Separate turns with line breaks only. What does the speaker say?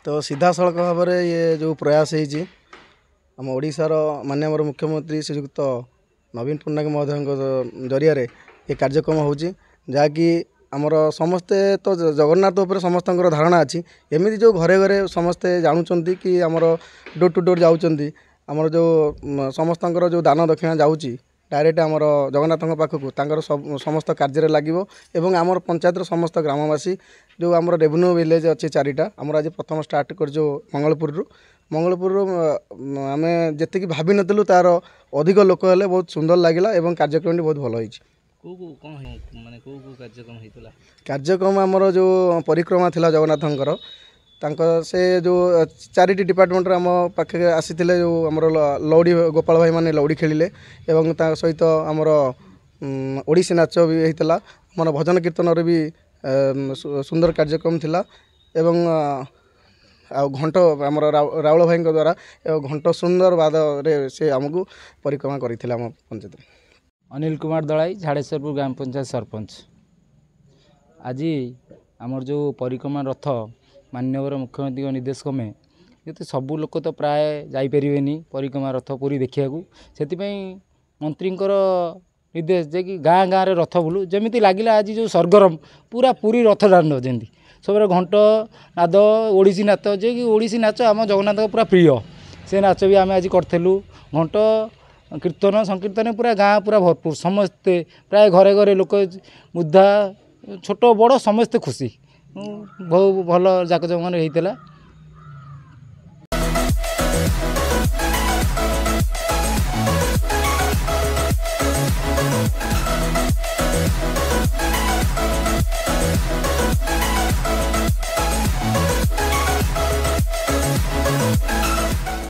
तो सीधा सड़क भाव में ये जो प्रयास है आम ओडार माननीय मुख्यमंत्री श्रीयुक्त नवीन पट्टनायक महोदय जरिया ये कार्यक्रम हो जहाँकि आमर समस्ते तो जगन्नाथ उपर समस्त धारणा अच्छी एमती जो घरे घरे समस्ते जानूँ कि आमर डोर टू डोर जाऊँच आमर जो समस्त जो दान दक्षिणा जाऊँगी डायरेक्ट आमर जगन्नाथ पाखक समस्त कार्य लगे एवं आमर पंचायतर समस्त ग्रामवासी जो आमर रेवेन्यू विलेज अच्छे चारिटा आमर आज प्रथम स्टार्ट कर जो मंगलपुर आम जी भावी नु तार अधिक लोक हेले बहुत सुंदर लगे और कार्यक्रम बहुत भल होती कार्यक्रम आमर जो परिक्रमा थिला जगन्नाथंकर से जो चारिटी डिपार्टमेंट आम पाखे आसी जो आमर लौड़ी गोपाल भाई माने लौड़ी खेलिले एवं सहित आमर ओडिसी नाच भी होता आमर भजन कीर्तन भी सुंदर कार्यक्रम थिला एवं घंट आमर राउल भाई द्वारा घंट सुंदर बाद से आमको परिक्रमा करथिला आम पंचायत।
अनिल कुमार दलाई झाड़ेश्वरपुर ग्राम पंचायत सरपंच। आज आमर जो परिक्रमा रथ माननीय मुख्यमंत्री निर्देश क्रमे ये सबू लोक तो प्राय जापरेनि परिक्रमा रथ पूरी देखा से मंत्री निर्देश जे कि गाँ गाँव में रथ बुलू जमी लगे आज जो सरगरम पूरा पूरी रथ दाण्ड जमी सब घंट नाद ओडिसी नाच जे कि ओडिसी नाच आम जगन्नाथ पूरा प्रिय से नाच भी आम आज करूँ घंट कीर्तन संकीर्तन पूरा गाँ पूरा भरपूर समस्ते प्राय घरे घरे लोक मुद्दा छोट बड़ समस्ते खुशी बहुत भल जाक जमन होता।